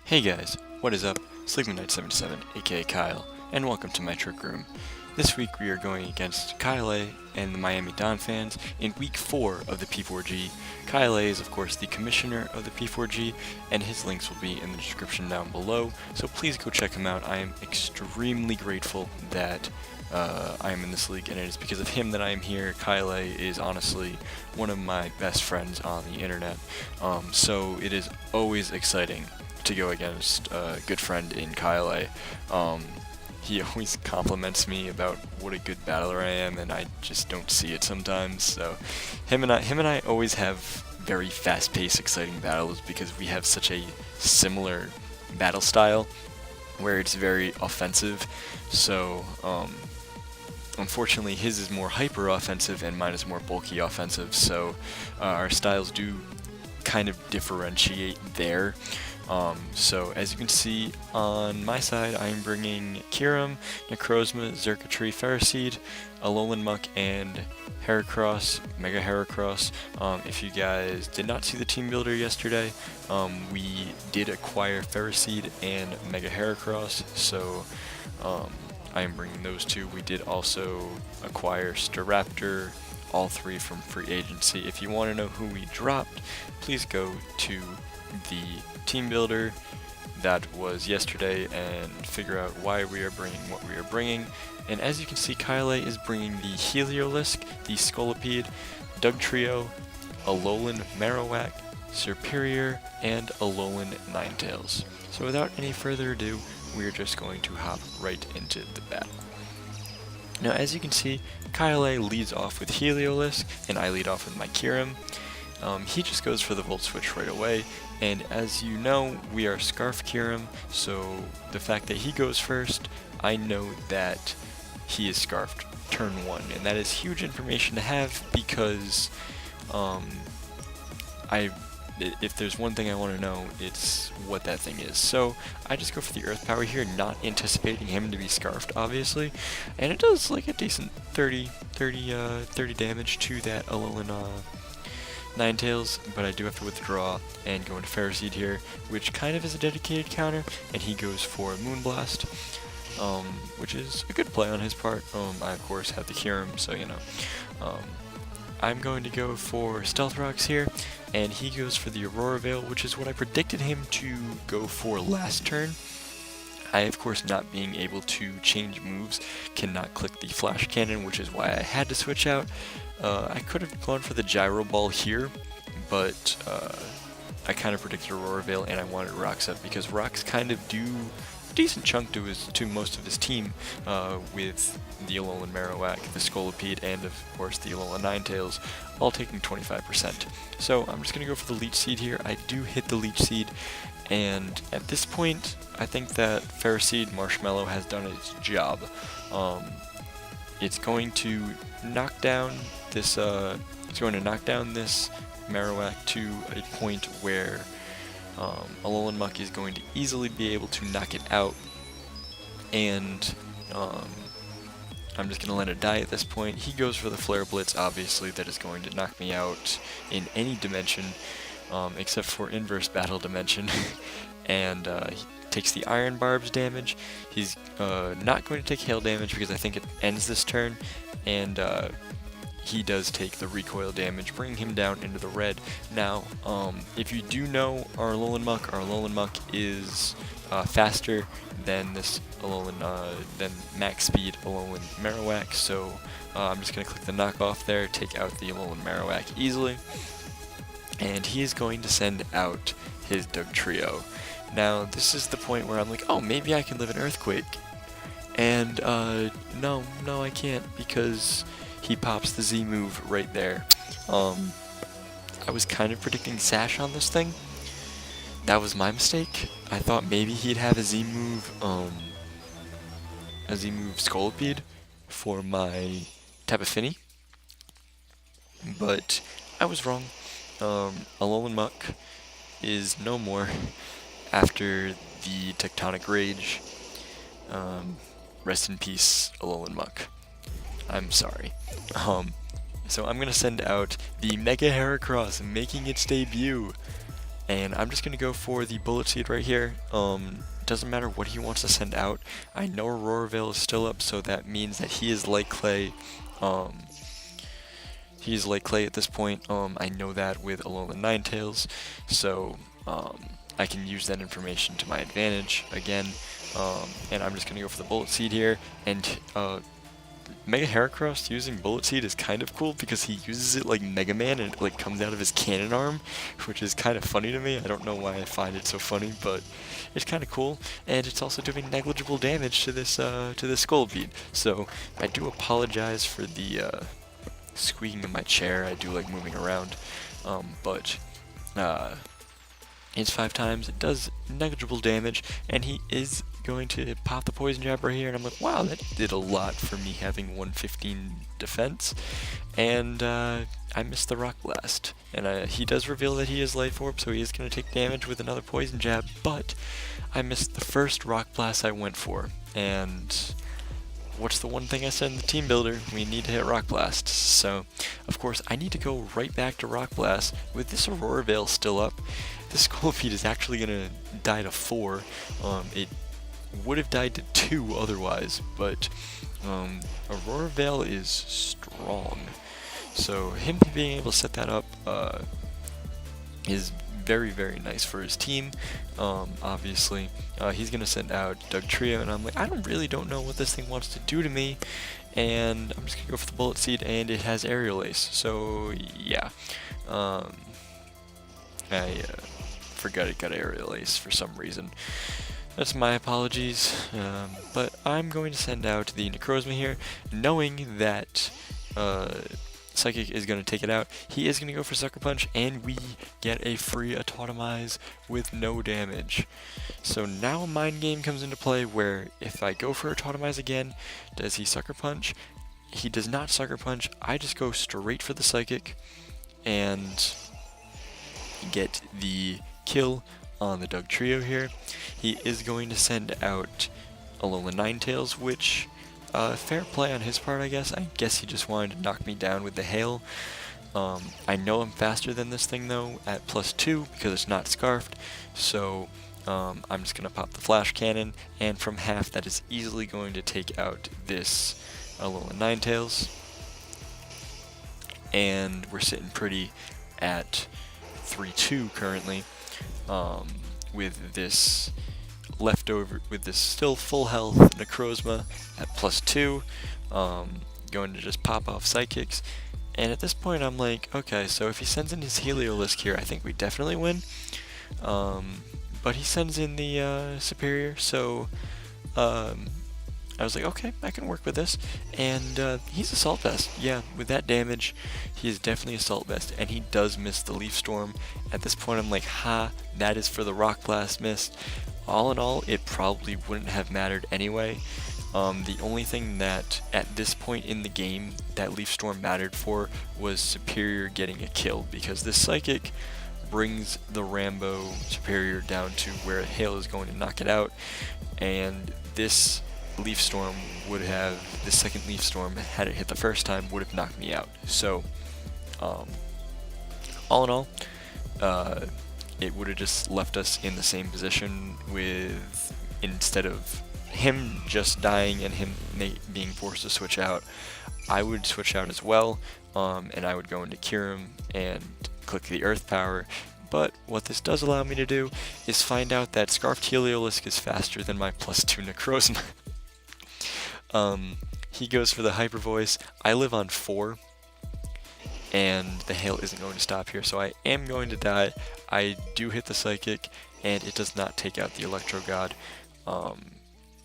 Hey guys, what is up? Sleeping Knight 77, aka Kyle, and welcome to my trick room. This week we are going against KyleAye and the Miami Donphans in week 4 of the P4G. KyleAye is of course the commissioner of the P4G, and his links will be in the description down below, so please go check him out. I am extremely grateful that I am in this league, and it is because of him that I am here. KyleAye is honestly one of my best friends on the internet, so it is always exciting to go against a good friend in KyleAye. He always compliments me about what a good battler I am, and I just don't see it sometimes. So him and I always have very fast-paced, exciting battles because we have such a similar battle style where it's very offensive. So unfortunately his is more hyper offensive and mine is more bulky offensive, so our styles do kind of differentiate there. So as you can see on my side, I'm bringing Kyurem, Necrozma, Xurkitree, Ferroseed, Alolan Muck, and Heracross, Mega Heracross. If you guys did not see the Teambuilder yesterday, we did acquire Ferroseed and Mega Heracross, so I am bringing those two. We did also acquire Staraptor, all three from free agency. If you want to know who we dropped, please go to the Teambuilder that was yesterday and figure out why we are bringing what we are bringing. And as you can see, KyleAye is bringing the Heliolisk, the Scolipede, Dugtrio, Alolan Marowak, Serperior, and Alolan Ninetales. So without any further ado, we're just going to hop right into the battle. Now as you can see, KyleAye leads off with Heliolisk, and I lead off with my Kyurem. He just goes for the Volt Switch right away, and as you know, we are Scarf Kyurem, so the fact that he goes first, I know that he is Scarfed turn 1, and that is huge information to have because if there's one thing I want to know, it's what that thing is. So I just go for the Earth Power here, not anticipating him to be Scarfed, obviously, and it does like a decent 30 damage to that Alolan Ninetales, but I do have to withdraw and go into Ferroseed here, which kind of is a dedicated counter, and he goes for Moonblast, which is a good play on his part. I of course have the Kyurem, so you know. I'm going to go for Stealth Rocks here, and he goes for the Aurora Veil, which is what I predicted him to go for last turn. I, of course, not being able to change moves, cannot click the Flash Cannon, which is why I had to switch out. I could have gone for the Gyro Ball here, but I kind of predicted Aurora Veil, and I wanted Rocks up because Rocks kind of do a decent chunk to most of his team with the Alolan Marowak, the Scolipede, and of course the Alolan Ninetales, all taking 25%. So I'm just going to go for the Leech Seed here. I do hit the Leech Seed, and at this point, I think that Ferroseed Marshmallow has done its job. It's going to knock down this. Marowak to a point where Alolan Muck is going to easily be able to knock it out, and I'm just going to let it die at this point. He goes for the Flare Blitz, obviously, that is going to knock me out in any dimension, except for Inverse Battle Dimension, and he takes the Iron Barbs damage. He's not going to take hail damage because I think it ends this turn, and he does take the recoil damage, bringing him down into the red. Now, if you do know our Alolan Muck is faster than this than max speed Alolan Marowak, so I'm just going to click the knockoff there, take out the Alolan Marowak easily, and he is going to send out his Dugtrio. Now, this is the point where I'm like, oh, maybe I can live an Earthquake, and no, I can't, because he pops the Z move right there. I was kind of predicting Sash on this thing. That was my mistake. I thought maybe he'd have a Z move Scolipede for my Tapu Fini, but I was wrong. Alolan Muck is no more after the Tectonic Rage. Rest in peace, Alolan Muck. I'm sorry. So I'm gonna send out the Mega Heracross making its debut. and I'm just going to go for the Bullet Seed right here. Doesn't matter what he wants to send out. I know Aurora Veil is still up, so that means that he is like Clay. He's like Clay at this point. I know that with Alolan Ninetales, so I can use that information to my advantage again. And I'm just going to go for the Bullet Seed here, and Mega Heracross using Bullet Seed is kind of cool because he uses it like Mega Man and it like comes out of his cannon arm, which is kind of funny to me. I don't know why I find it so funny, but it's kind of cool, and it's also doing negligible damage to this Skull Bead. So I do apologize for the squeaking of my chair. I do like moving around, but it's 5 times. It does negligible damage, and he is going to pop the Poison Jab right here, and I'm like, wow, that did a lot for me having 115 defense, and I missed the Rock Blast, and he does reveal that he is Life Orb, so he is going to take damage with another Poison Jab, but I missed the first Rock Blast I went for, and what's the one thing I said in the team builder? We need to hit Rock Blast. So, of course, I need to go right back to Rock Blast. With this Aurora Veil still up, this Skull Bead is actually going to die to 4. It would have died to 2 otherwise, but Aurora Veil is strong. So, him being able to set that up is very, very nice for his team. Obviously, he's going to send out Dugtrio, and I'm like, I don't know what this thing wants to do to me, and I'm just going to go for the Bullet Seed, and it has Aerial Ace, so yeah. I forgot it got Aerial Ace for some reason. That's my apologies, but I'm going to send out the Necrozma here, knowing that Psychic is going to take it out. He is going to go for Sucker Punch, and we get a free Autotomize with no damage. So now a Mind Game comes into play where if I go for Autotomize again, does he Sucker Punch? He does not Sucker Punch. I just go straight for the Psychic and get the kill on the Dugtrio here. He is going to send out Alolan Ninetales, which fair play on his part, I guess. I guess he just wanted to knock me down with the hail. I know I'm faster than this thing though at +2 because it's not scarfed, so I'm just going to pop the Flash Cannon, and from half that is easily going to take out this Alolan Ninetales. And we're sitting pretty at 3-2 currently, with this leftover, with this still full health Necrozma at +2, going to just pop off Psychics, and at this point I'm like, okay, so if he sends in his Heliolisk here, I think we definitely win, but he sends in the Superior, so I was like, okay, I can work with this, and he's Assault Vest. Yeah, with that damage, he is definitely Assault Vest, and he does miss the Leaf Storm. At this point, I'm like, ha, that is for the Rock Blast missed. All in all, it probably wouldn't have mattered anyway. The only thing that, at this point in the game, that Leaf Storm mattered for was Superior getting a kill, because this Psychic brings the Rambo Superior down to where Hail is going to knock it out, and this Leaf Storm would have, the second Leaf Storm, had it hit the first time, would have knocked me out. So, all in all, it would have just left us in the same position with, instead of him just dying and him being forced to switch out, I would switch out as well, and I would go into Kyurem and click the Earth Power. But what this does allow me to do is find out that Scarfed Heliolisk is faster than my +2 Necrozma. He goes for the Hyper Voice. I live on 4, and the hail isn't going to stop here, so I am going to die. I do hit the Psychic, and it does not take out the Electro God.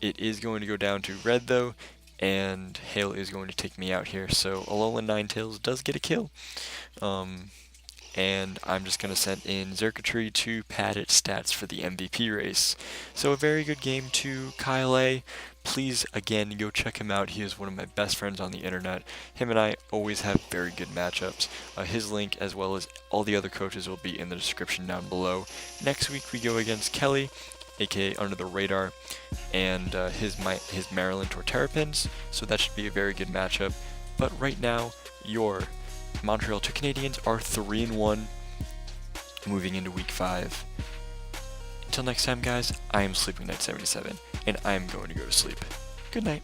It is going to go down to red though, and hail is going to take me out here, so Alolan Ninetales does get a kill. And I'm just going to send in Xurkitree to pad its stats for the MVP race. So a very good game to KyleAye. Please, again, go check him out. He is one of my best friends on the internet. Him and I always have very good matchups. His link, as well as all the other coaches, will be in the description down below. Next week we go against Kelly, aka UnderTheRadar, and his Maryland Torterrapins, so that should be a very good matchup. But right now, your Montreal 2 Canadians are 3-1. moving into week 5. Until next time, guys, I am Sleeping Knight 77, and I am going to go to sleep. Good night.